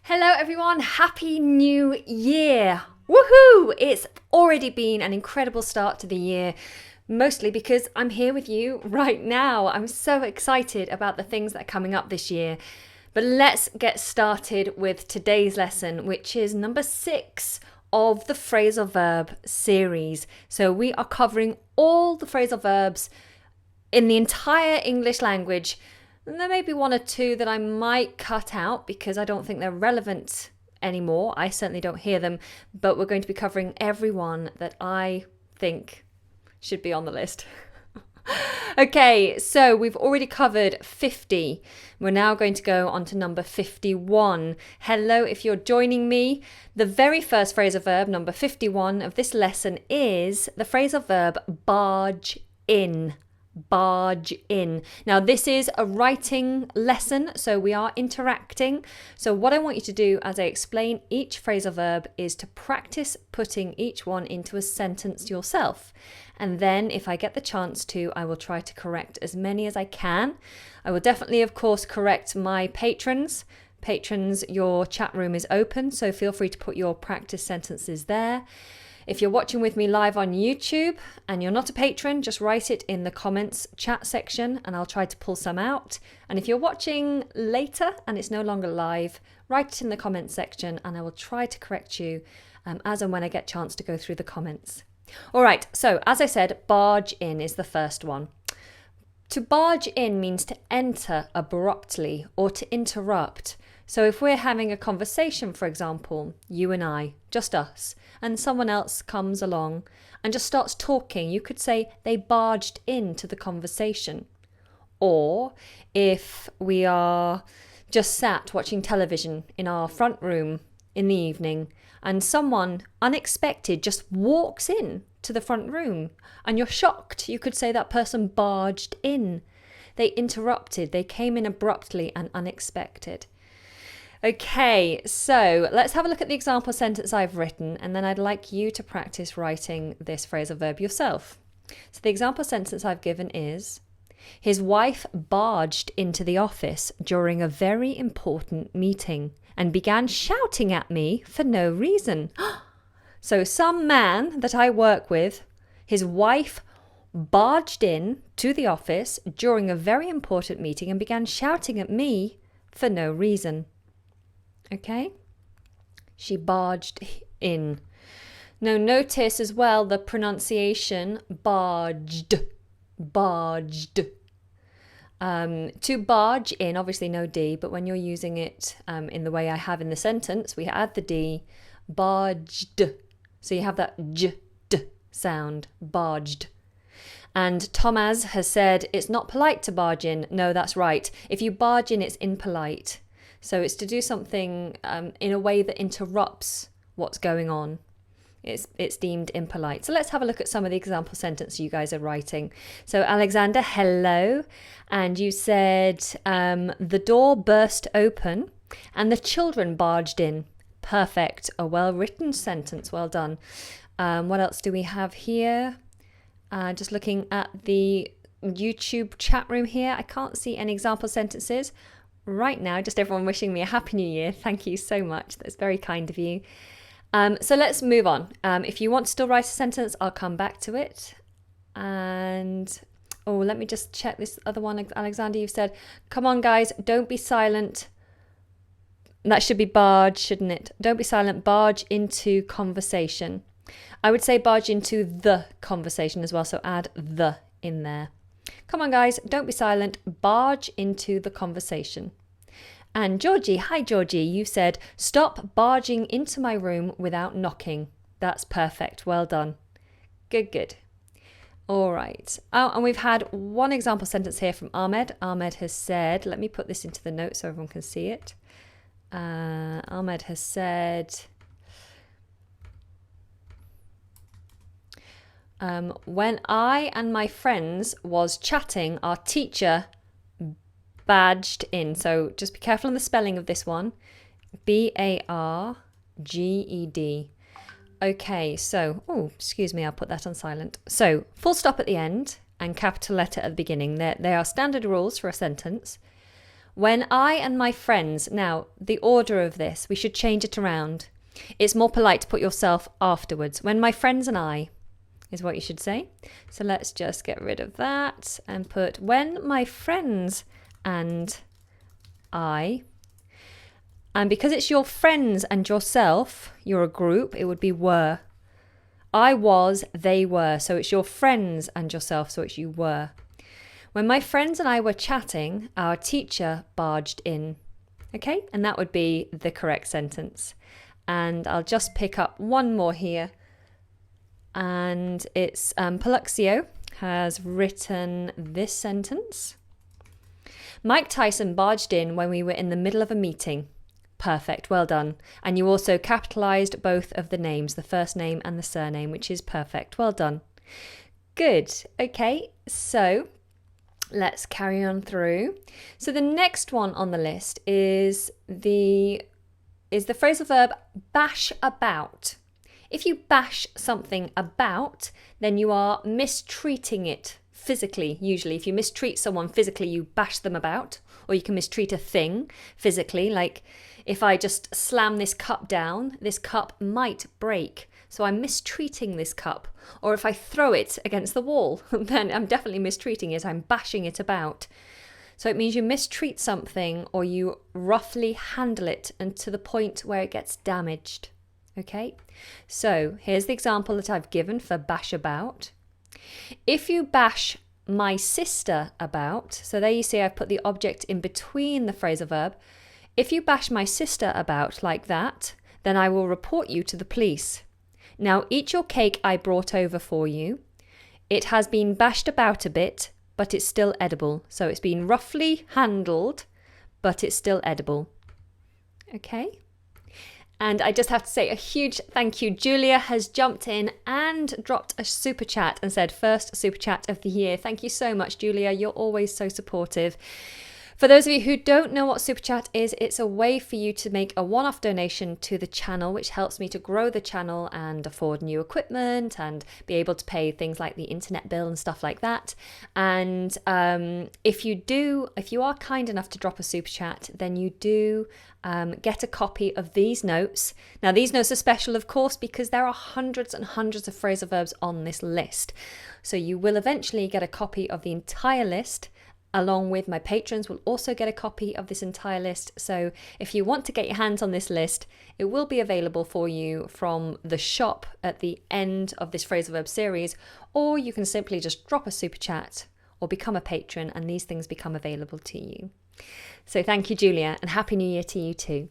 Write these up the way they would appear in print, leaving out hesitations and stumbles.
Hello everyone, Happy New Year! Woohoo! It's already been an incredible start to the year, mostly because I'm here with you right now. I'm so excited about the things that are coming up this year. But let's get started with today's lesson, which is number 6 of the phrasal verb series. So we are covering all the phrasal verbs in the entire English language. And there may be one or two that I might cut out because I don't think they're relevant anymore. I certainly don't hear them, but we're going to be covering every one that I think should be on the list. Okay, so we've already covered 50. We're now going to go on to number 51. Hello, if you're joining me. The very first phrasal verb, number 51 of this lesson, is the phrasal verb barge in. Barge in. Now this is a writing lesson, so we are interacting. So what I want you to do as I explain each phrasal verb is to practice putting each one into a sentence yourself. And then if I get the chance to, I will try to correct as many as I can. I will definitely, of course, correct my patrons. Patrons, your chat room is open, so feel free to put your practice sentences there. If you're watching with me live on YouTube and you're not a patron, just write it in the comments chat section and I'll try to pull some out. And if you're watching later and it's no longer live, write it in the comments section and I will try to correct you as and when I get a chance to go through the comments. All right, so as I said, barge in is the first one. To barge in means to enter abruptly or to interrupt. So if we're having a conversation, for example, you and I, just us, and someone else comes along and just starts talking, you could say they barged into the conversation. Or if we are just sat watching television in our front room in the evening and someone unexpected just walks in to the front room and you're shocked, you could say that person barged in. They interrupted, they came in abruptly and unexpected. Okay, so let's have a look at the example sentence I've written and then I'd like you to practice writing this phrasal verb yourself. So the example sentence I've given is, his wife barged into the office during a very important meeting and began shouting at me for no reason. So some man that I work with, his wife barged in to the office during a very important meeting and began shouting at me for no reason. Okay, she barged in. Now notice as well the pronunciation barged, barged. To barge in, obviously no D, but when you're using it in the way I have in the sentence, we add the D, barged. So you have that j, d sound, barged. And Thomas has said, it's not polite to barge in. No, that's right. If you barge in, it's impolite. So it's to do something in a way that interrupts what's going on. It's deemed impolite. So let's have a look at some of the example sentences you guys are writing. So Alexander, hello. And you said, the door burst open and the children barged in. Perfect. A well-written sentence. Well done. What else do we have here? Just looking at the YouTube chat room here. I can't see any example sentences right now. Just everyone wishing me a happy new year. Thank you so much. That's very kind of you. So let's move on. If you want to still write a sentence, I'll come back to it. And let me just check this other one. Alexander, you've said, come on guys, don't be silent. That should be barge, shouldn't it? Don't be silent, barge into conversation. I would say barge into the conversation as well, so add the in there. Come on guys, don't be silent, barge into the conversation. And Georgie, hi Georgie, you said, stop barging into my room without knocking. That's perfect, well done. Good, good. All right. Oh, and we've had one example sentence here from Ahmed. Ahmed has said, let me put this into the notes so everyone can see it. Ahmed has said, when I and my friends was chatting, our teacher badged in. So just be careful on the spelling of this one. B-A-R-G-E-D. Okay, so, excuse me, I'll put that on silent. So, full stop at the end and capital letter at the beginning. They are standard rules for a sentence. When I and my friends, now the order of this, we should change it around. It's more polite to put yourself afterwards. When my friends and I is what you should say. So let's just get rid of that and put when my friends and I. And because it's your friends and yourself, you're a group, it would be were. I was, they were. So it's your friends and yourself, so it's you were. When my friends and I were chatting, our teacher barged in. Okay, and that would be the correct sentence. And I'll just pick up one more here. And it's Paluxio has written this sentence. Mike Tyson barged in when we were in the middle of a meeting. Perfect, well done. And you also capitalised both of the names, the first name and the surname, which is perfect. Well done. Good. Okay, so let's carry on through. So the next one on the list is the phrasal verb bash about. If you bash something about, then you are mistreating it physically, usually. If you mistreat someone physically, you bash them about. Or you can mistreat a thing physically. Like if I just slam this cup down, this cup might break. So I'm mistreating this cup. Or if I throw it against the wall, then I'm definitely mistreating it. I'm bashing it about. So it means you mistreat something or you roughly handle it and to the point where it gets damaged. Okay, so here's the example that I've given for bash about. If you bash my sister about, so there you see I've put the object in between the phrasal verb. If you bash my sister about like that, then I will report you to the police. Now eat your cake I brought over for you. It has been bashed about a bit, but it's still edible. So it's been roughly handled, but it's still edible. Okay. And I just have to say a huge thank you. Julia has jumped in and dropped a super chat and said, first super chat of the year. Thank you so much, Julia. You're always so supportive. For those of you who don't know what Super Chat is, it's a way for you to make a one-off donation to the channel, which helps me to grow the channel and afford new equipment and be able to pay things like the internet bill and stuff like that. And if you are kind enough to drop a Super Chat, then you do get a copy of these notes. Now, these notes are special, of course, because there are hundreds and hundreds of phrasal verbs on this list. So you will eventually get a copy of the entire list. Along with my patrons will also get a copy of this entire list. So if you want to get your hands on this list, it will be available for you from the shop at the end of this phrasal verb series, or you can simply just drop a super chat or become a patron and these things become available to you. So thank you, Julia, and Happy New Year to you too.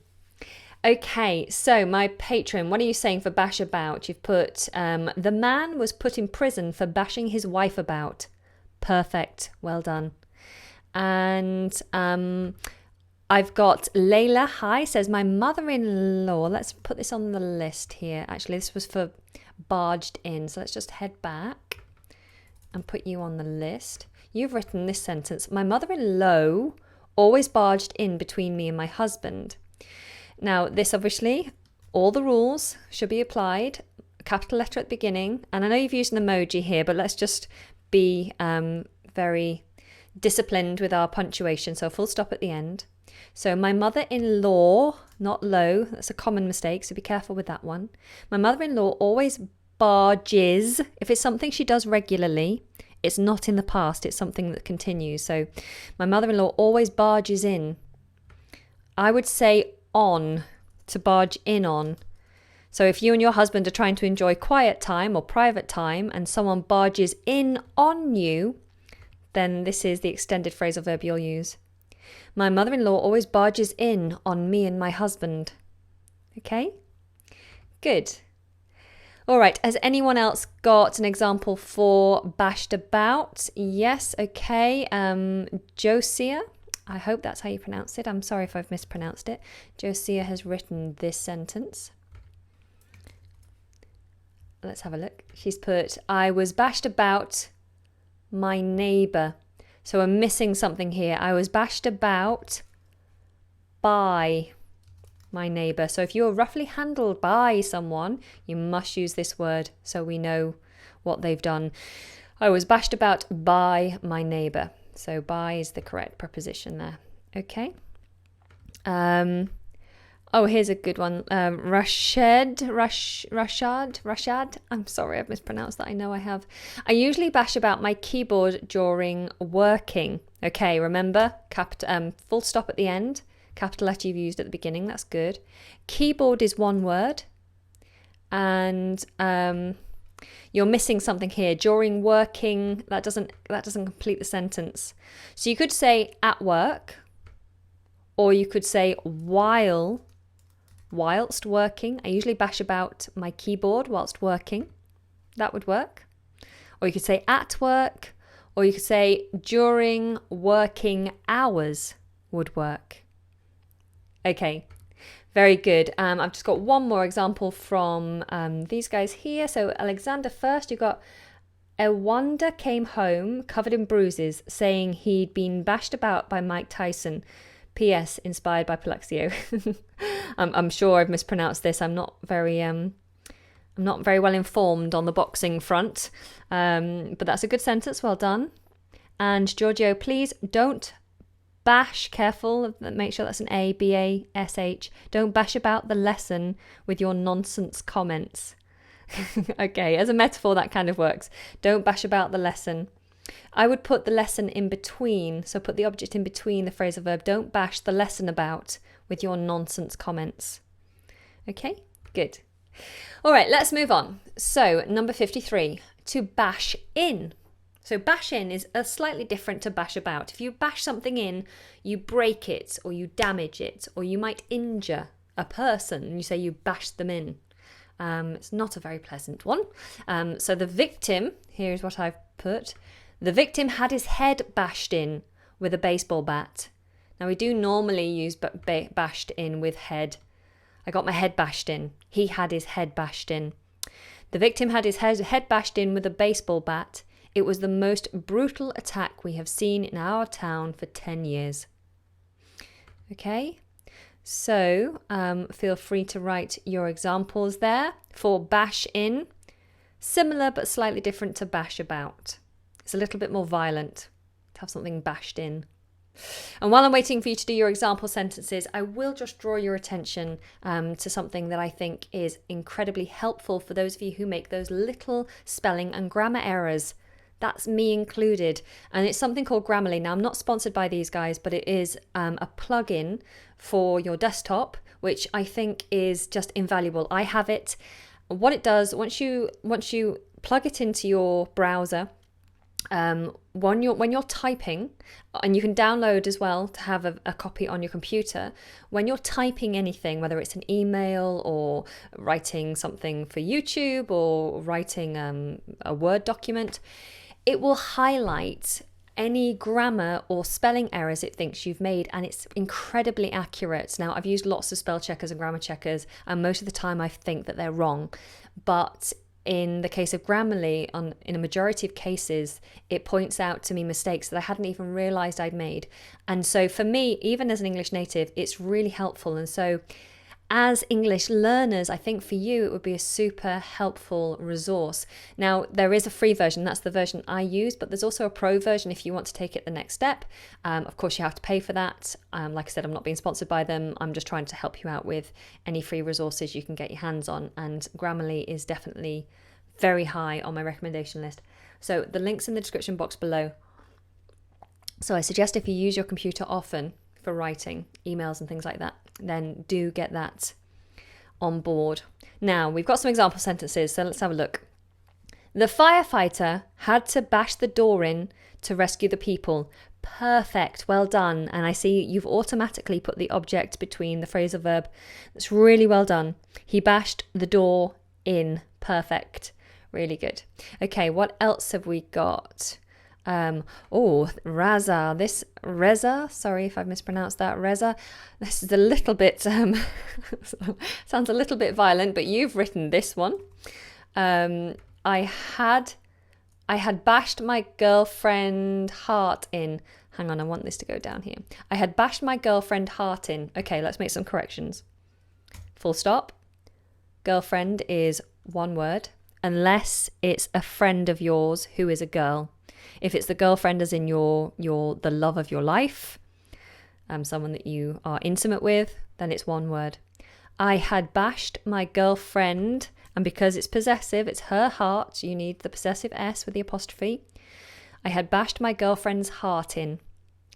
Okay, so my patron, what are you saying for bash about? You've put, the man was put in prison for bashing his wife about. Perfect, well done. And I've got Layla, hi, says my mother-in-law, let's put this on the list here. Actually, this was for barged in, so let's just head back and put you on the list. You've written this sentence, my mother-in-law always barged in between me and my husband. Now, this obviously, all the rules should be applied, capital letter at the beginning, and I know you've used an emoji here, but let's just be very disciplined with our punctuation, so full stop at the end. So my mother-in-law, not low, that's a common mistake, so be careful with that one. My mother-in-law always barges. If it's something she does regularly, it's not in the past, it's something that continues. So my mother-in-law always barges in. I would say on, to barge in on. So if you and your husband are trying to enjoy quiet time or private time and someone barges in on you, then this is the extended phrasal verb you'll use. My mother-in-law always barges in on me and my husband. Okay? Good. All right, has anyone else got an example for bashed about? Yes, okay. Josia, I hope that's how you pronounce it. I'm sorry if I've mispronounced it. Josia has written this sentence. Let's have a look. She's put, I was bashed about my neighbour. So I'm missing something here. I was bashed about by my neighbour. So if you're roughly handled by someone, you must use this word so we know what they've done. I was bashed about by my neighbour. So by is the correct preposition there. Okay. Oh, here's a good one. Rashad. I'm sorry, I've mispronounced that. I know I have. I usually bash about my keyboard during working. Okay, remember, full stop at the end. Capital letter you've used at the beginning. That's good. Keyboard is one word. And you're missing something here. During working, that doesn't complete the sentence. So you could say at work, or you could say whilst working. I usually bash about my keyboard whilst working. That would work. Or you could say at work, or you could say during working hours would work. Okay, very good. I've just got one more example from these guys here. So Alexander first, you got Ewanda came home covered in bruises, saying he'd been bashed about by Mike Tyson. P.S. Inspired by Paluxio. I'm sure I've mispronounced this. I'm not very well informed on the boxing front, but that's a good sentence. Well done. And Giorgio, please don't bash. Careful. Make sure that's an A, B-A-S-H. Don't bash about the lesson with your nonsense comments. Okay, as a metaphor, that kind of works. Don't bash about the lesson. I would put the lesson in between, so put the object in between the phrasal verb. Don't bash the lesson about with your nonsense comments. Okay, good. All right, let's move on. So, number 53, to bash in. So, bash in is slightly different to bash about. If you bash something in, you break it, or you damage it, or you might injure a person, and you say you bashed them in. It's not a very pleasant one. So, the victim, here's what I've put. The victim had his head bashed in with a baseball bat. Now, we do normally use bashed in with head. I got my head bashed in. He had his head bashed in. The victim had his head bashed in with a baseball bat. It was the most brutal attack we have seen in our town for 10 years. Okay, so feel free to write your examples there. For bash in, similar but slightly different to bash about. It's a little bit more violent to have something bashed in. And while I'm waiting for you to do your example sentences, I will just draw your attention to something that I think is incredibly helpful for those of you who make those little spelling and grammar errors. That's me included. And it's something called Grammarly. Now, I'm not sponsored by these guys, but it is a plugin for your desktop, which I think is just invaluable. I have it. What it does, once you plug it into your browser, when you're typing, and you can download as well to have a copy on your computer, when you're typing anything, whether it's an email or writing something for YouTube or writing a Word document, it will highlight any grammar or spelling errors it thinks you've made, and it's incredibly accurate. Now, I've used lots of spell checkers and grammar checkers, and most of the time I think that they're wrong, but in the case of Grammarly, in a majority of cases, it points out to me mistakes that I hadn't even realised I'd made. And so for me, even as an English native, it's really helpful. And so as English learners, I think for you, it would be a super helpful resource. Now, there is a free version. That's the version I use, but there's also a pro version if you want to take it the next step. Of course, you have to pay for that. Like I said, I'm not being sponsored by them. I'm just trying to help you out with any free resources you can get your hands on. And Grammarly is definitely very high on my recommendation list. So the link's in the description box below. So I suggest if you use your computer often for writing emails and things like that, then do get that on board. Now, we've got some example sentences, so let's have a look. The firefighter had to bash the door in to rescue the people. Perfect, well done. And I see you've automatically put the object between the phrasal verb. That's really well done. He bashed the door in. Perfect. Really good. Okay, what else have we got? Reza, sorry if I've mispronounced that, Reza. This is a little bit, sounds a little bit violent, but you've written this one. I had bashed my girlfriend heart in. Hang on, I want this to go down here. I had bashed my girlfriend heart in. Okay, let's make some corrections. Full stop. Girlfriend is one word, unless it's a friend of yours who is a girl. If it's the girlfriend as in the love of your life, someone that you are intimate with, then it's one word. I had bashed my girlfriend, and because it's possessive, it's her heart, you need the possessive S with the apostrophe. I had bashed my girlfriend's heart in.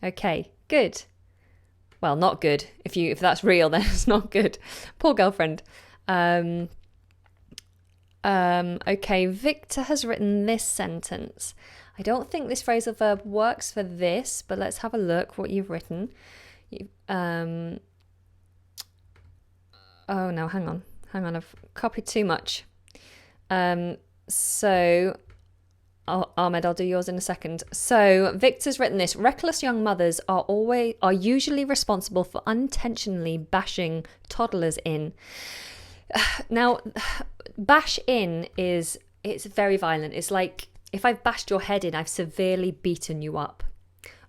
Okay, good. Well, not good. If that's real, then it's not good. Poor girlfriend. Okay, Victor has written this sentence. I don't think this phrasal verb works for this, but let's have a look what you've written. Oh no, hang on, I've copied too much. So Ahmed, I'll do yours in a second. So Victor's written this: reckless young mothers are usually responsible for unintentionally bashing toddlers in. Now, bash in it's very violent. It's like if I've bashed your head in, I've severely beaten you up.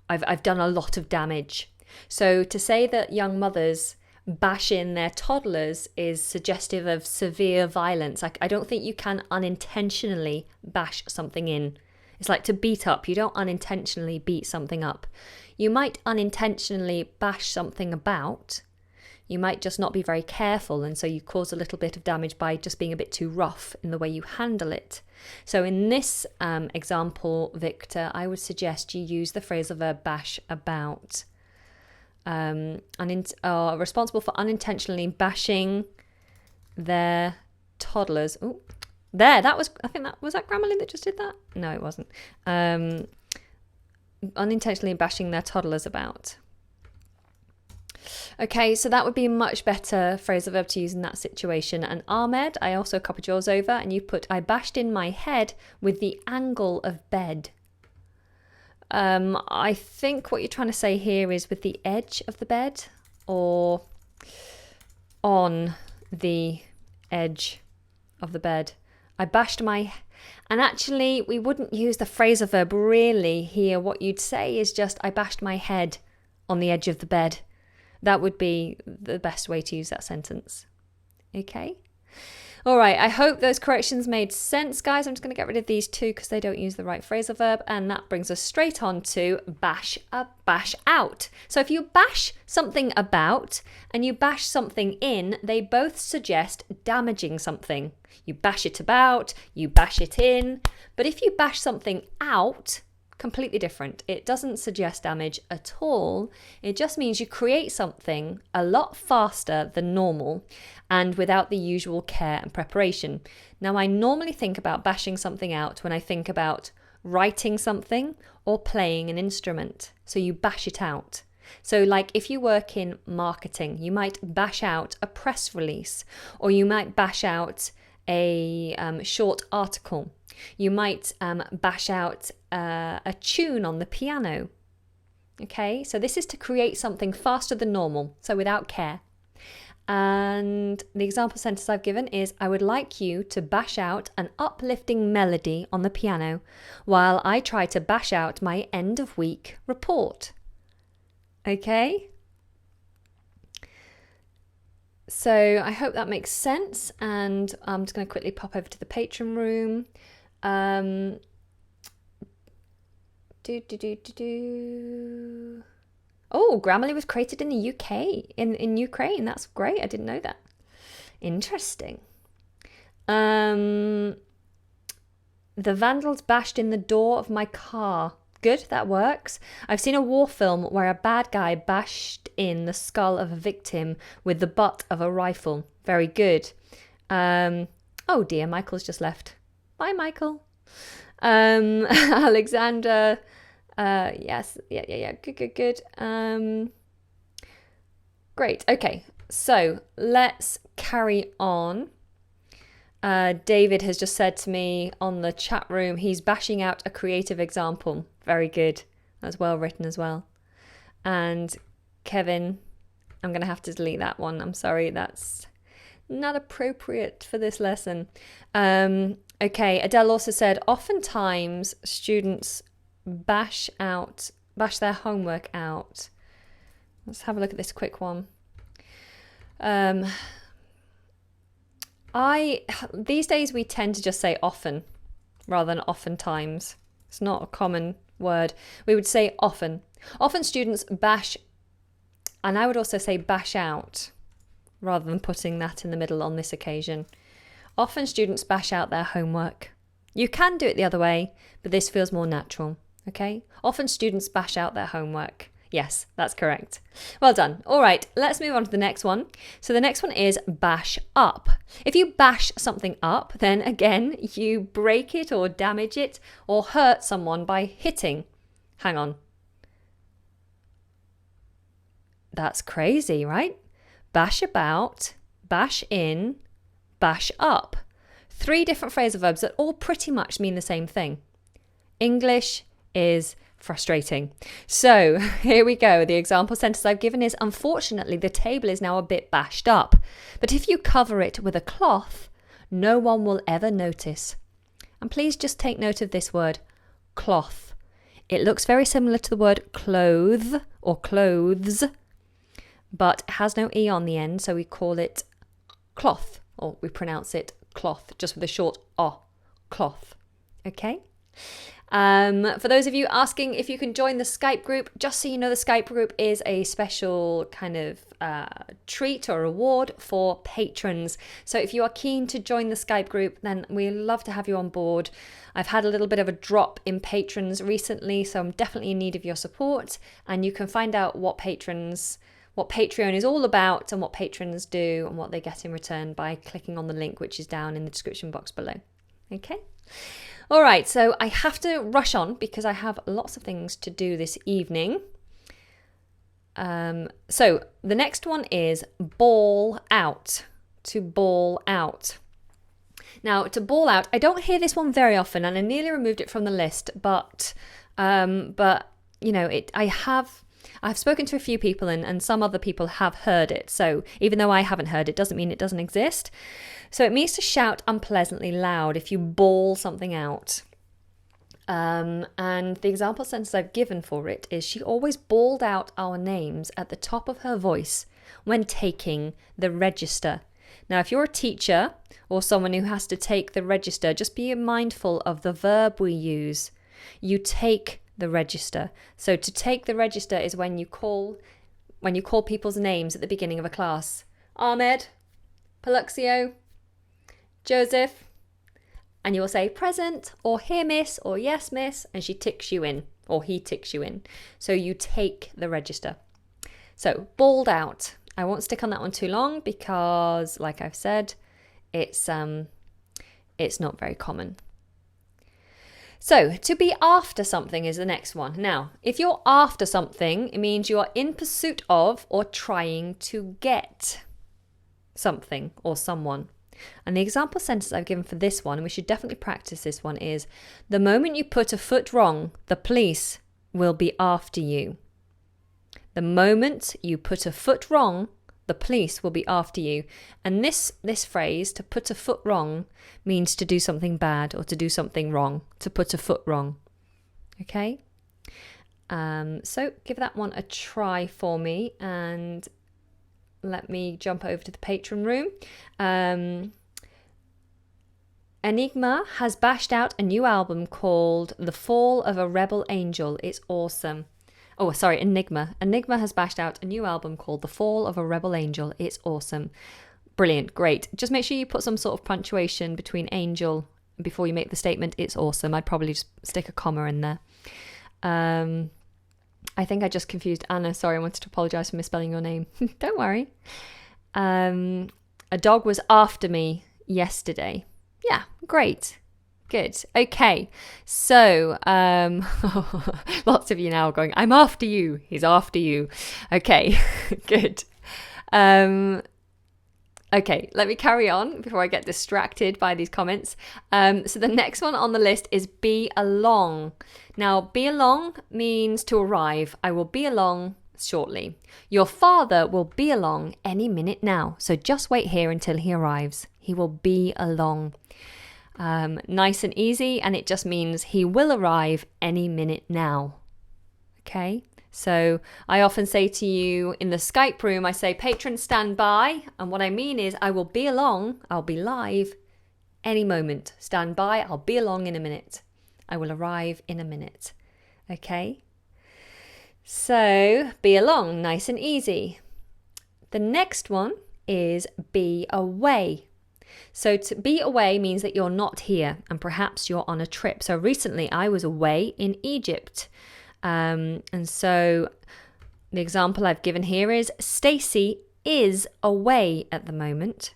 I've done a lot of damage. So to say that young mothers bash in their toddlers is suggestive of severe violence. I don't think you can unintentionally bash something in. It's like to beat up. You don't unintentionally beat something up. You might unintentionally bash something about. You might just not be very careful, and so you cause a little bit of damage by just being a bit too rough in the way you handle it. So in this example, Victor, I would suggest you use the phrasal verb bash about. Responsible for unintentionally bashing their toddlers. Oh, was that Grammarly that just did that? No, it wasn't. Unintentionally bashing their toddlers about. Okay, so that would be a much better phrasal verb to use in that situation. And Ahmed, I also copied yours over, and you put, I bashed in my head with the angle of bed. I think what you're trying to say here is with the edge of the bed or on the edge of the bed. I bashed my... And actually, we wouldn't use the phrasal verb really here. What you'd say is just, I bashed my head on the edge of the bed. That would be the best way to use that sentence. Okay? All right, I hope those corrections made sense, guys. I'm just going to get rid of these two because they don't use the right phrasal verb. And that brings us straight on to bash out. So if you bash something about and you bash something in, they both suggest damaging something. You bash it about, you bash it in. But if you bash something out, completely different. It doesn't suggest damage at all. It just means you create something a lot faster than normal and without the usual care and preparation. Now, I normally think about bashing something out when I think about writing something or playing an instrument. So you bash it out. So like if you work in marketing, you might bash out a press release, or you might bash out a short article. You might bash out a tune on the piano. Okay, so this is to create something faster than normal, so without care. And the example sentence I've given is, I would like you to bash out an uplifting melody on the piano while I try to bash out my end of week report. Okay? So I hope that makes sense, and I'm just going to quickly pop over to the Patreon room. Oh, Grammarly was created in the UK, in Ukraine. That's great. I didn't know that. Interesting. The vandals bashed in the door of my car. Good, that works. I've seen a war film where a bad guy bashed in the skull of a victim with the butt of a rifle. Very good. Oh dear, Michael's just left. Bye, Michael. Alexander. Yes. Yeah. Good. Great. Okay. So let's carry on. David has just said to me on the chat room, he's bashing out a creative example. Very good. That's well written as well. And Kevin, I'm going to have to delete that one. I'm sorry. That's not appropriate for this lesson. Okay. Adele also said, oftentimes students bash their homework out. Let's have a look at this quick one. These days we tend to just say often rather than oftentimes. It's not a common word. We would say often. Often students bash And I would also say bash out rather than putting that in the middle on this occasion. Often students bash out their homework. You can do it the other way, but this feels more natural, okay? Often students bash out their homework. Yes, that's correct. Well done. All right, let's move on to the next one. So the next one is bash up. If you bash something up, then again, you break it or damage it or hurt someone by hitting. Hang on. That's crazy, right? Bash about, bash in, bash up. 3 different phrasal verbs that all pretty much mean the same thing. English is frustrating. So here we go. The example sentence I've given is, unfortunately, the table is now a bit bashed up. But if you cover it with a cloth, no one will ever notice. And please just take note of this word, cloth. It looks very similar to the word clothe or clothes, but it has no E on the end, so we call it cloth, or we pronounce it cloth, just with a short O, cloth. Okay? For those of you asking if you can join the Skype group, just so you know, the Skype group is a special kind of treat or reward for patrons. So if you are keen to join the Skype group, then we'd love to have you on board. I've had a little bit of a drop in patrons recently, so I'm definitely in need of your support. And you can find out what Patreon is all about and what patrons do and what they get in return by clicking on the link which is down in the description box below. Okay? All right, so I have to rush on because I have lots of things to do this evening. So the next one is bawl out. To bawl out. Now, to bawl out, I don't hear this one very often, and I nearly removed it from the list, but you know, I've spoken to a few people and some other people have heard it. So even though I haven't heard it, doesn't mean it doesn't exist. So it means to shout unpleasantly loud if you bawl something out. And the example sentence I've given for it is, she always bawled out our names at the top of her voice when taking the register. Now, if you're a teacher or someone who has to take the register, just be mindful of the verb we use. You take the register. So to take the register is when you call people's names at the beginning of a class. Ahmed, Paluxio, Joseph, and you will say present or here miss or yes miss, and she ticks you in or he ticks you in. So you take the register. So bawled out. I won't stick on that one too long because, like I've said, it's not very common. So, to be after something is the next one. Now, if you're after something, it means you are in pursuit of or trying to get something or someone. And the example sentence I've given for this one, and we should definitely practice this one, is, the moment you put a foot wrong, the police will be after you. The moment you put a foot wrong, the police will be after you. And this phrase, to put a foot wrong, means to do something bad or to do something wrong, to put a foot wrong. Okay? So give that one a try for me, and let me jump over to the patron room. Enigma has bashed out a new album called The Fall of a Rebel Angel. It's awesome. Oh, sorry, Enigma. Enigma has bashed out a new album called The Fall of a Rebel Angel. It's awesome. Brilliant. Great. Just make sure you put some sort of punctuation between angel before you make the statement, it's awesome. I'd probably just stick a comma in there. I think I just confused Anna. Sorry, I wanted to apologise for misspelling your name. Don't worry. A dog was after me yesterday. Yeah, great. Good. Okay. So, lots of you now are going, I'm after you. He's after you. Okay. Good. Okay, let me carry on before I get distracted by these comments. So the next one on the list is be along. Now, be along means to arrive. I will be along shortly. Your father will be along any minute now. So just wait here until he arrives. He will be along. Nice and easy, and it just means he will arrive any minute now. Okay? So I often say to you in the Skype room, I say, patrons stand by. And what I mean is I will be along, I'll be live any moment. Stand by, I'll be along in a minute. I will arrive in a minute. Okay? So be along, nice and easy. The next one is be away. So to be away means that you're not here and perhaps you're on a trip. So recently I was away in Egypt. And so the example I've given here is Stacey is away at the moment.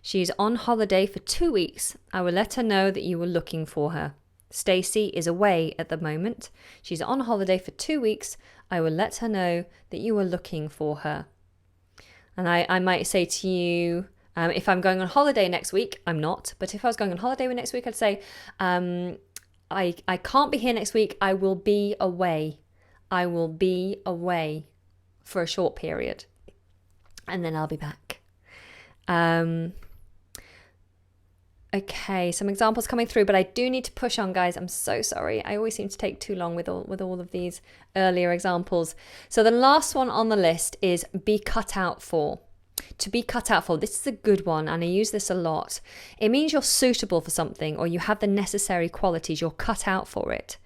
She's on holiday for 2 weeks. I will let her know that you were looking for her. Stacey is away at the moment. She's on holiday for 2 weeks. I will let her know that you were looking for her. And I might say to you, if I'm going on holiday next week, I'm not. But if I was going on holiday next week, I'd say, I can't be here next week. I will be away. I will be away for a short period. And then I'll be back. Okay, some examples coming through, but I do need to push on, guys. I'm so sorry. I always seem to take too long with all of these earlier examples. So the last one on the list is be cut out for. To be cut out for. This is a good one, and I use this a lot. It means you're suitable for something or you have the necessary qualities. You're cut out for it.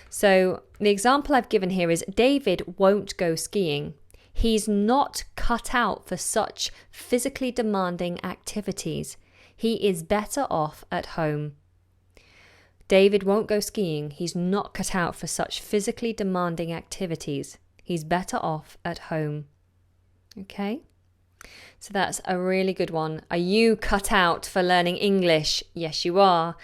So the example I've given here is David won't go skiing. He's not cut out for such physically demanding activities. He is better off at home. David won't go skiing. He's not cut out for such physically demanding activities. He's better off at home. Okay? So that's a really good one. Are you cut out for learning English? Yes, you are.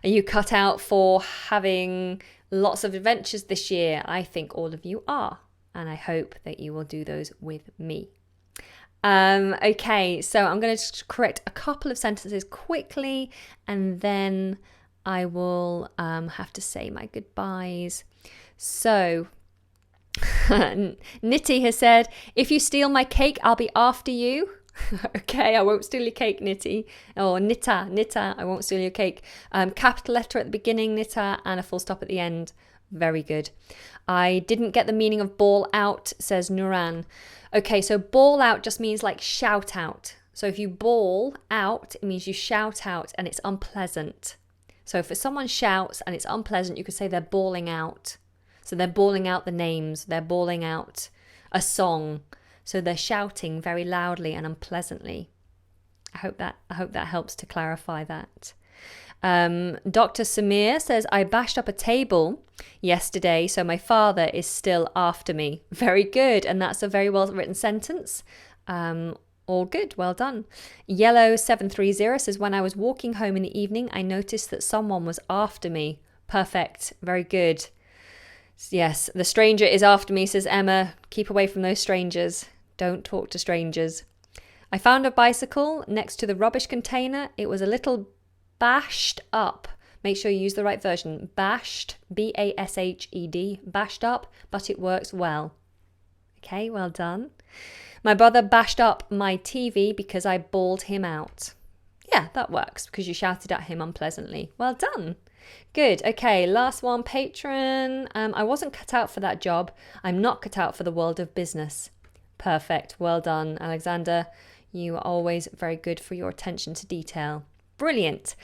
Are you cut out for having lots of adventures this year? I think all of you are. And I hope that you will do those with me. Okay, so I'm going to correct a couple of sentences quickly and then I will have to say my goodbyes. So, Nitty has said, if you steal my cake, I'll be after you. Okay, I won't steal your cake, Nitty. Or Nitta, I won't steal your cake. Capital letter at the beginning, Nitta, and a full stop at the end. Very good. I didn't get the meaning of ball out, says Nuran. Okay, so ball out just means like shout out. So if you bawl out, it means you shout out and it's unpleasant. So if someone shouts and it's unpleasant, you could say they're bawling out. So they're bawling out the names, they're bawling out a song. So they're shouting very loudly and unpleasantly. I hope that helps to clarify that. Dr. Samir says, I bashed up a table yesterday, so my father is still after me. Very good, and that's a very well written sentence. All good, well done. Yellow 730 says, when I was walking home in the evening, I noticed that someone was after me. Perfect, very good. Yes, the stranger is after me, says Emma. Keep away from those strangers. Don't talk to strangers. I found a bicycle next to the rubbish container. It was a little bashed up. Make sure you use the right version. Bashed, B-A-S-H-E-D, bashed up, but it works well. Okay, well done. My brother bashed up my TV because I bawled him out. Yeah, that works because you shouted at him unpleasantly. Well done. Good. Okay, last one, patron. I wasn't cut out for that job. I'm not cut out for the world of business. Perfect. Well done, Alexander. You are always very good for your attention to detail. Brilliant.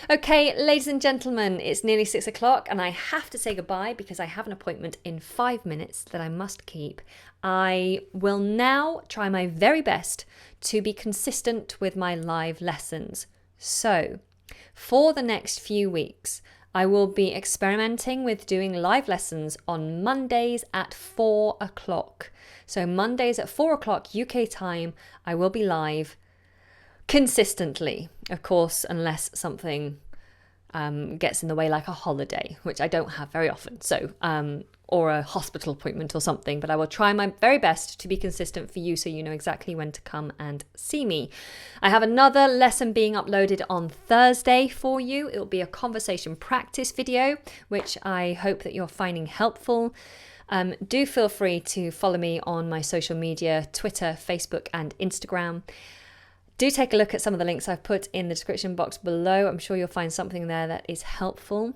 Okay, ladies and gentlemen, it's nearly 6 o'clock and I have to say goodbye because I have an appointment in 5 minutes that I must keep. I will now try my very best to be consistent with my live lessons. So, for the next few weeks, I will be experimenting with doing live lessons on Mondays at 4 o'clock. So Mondays at 4 o'clock UK time, I will be live consistently, of course, unless something gets in the way, like a holiday, which I don't have very often, so or a hospital appointment or something, but I will try my very best to be consistent for you so you know exactly when to come and see me. I have another lesson being uploaded on Thursday for you. It will be a conversation practice video, which I hope that you're finding helpful. Do feel free to follow me on my social media, Twitter, Facebook and Instagram. Do take a look at some of the links I've put in the description box below. I'm sure you'll find something there that is helpful.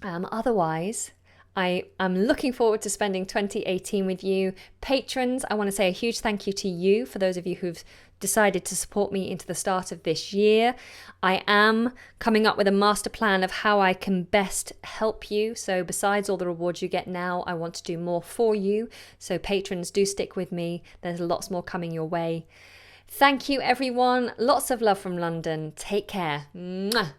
Otherwise, I am looking forward to spending 2018 with you. Patrons, I want to say a huge thank you to you for those of you who've decided to support me into the start of this year. I am coming up with a master plan of how I can best help you. So besides all the rewards you get now, I want to do more for you. So patrons, do stick with me. There's lots more coming your way. Thank you, everyone. Lots of love from London. Take care. Mwah.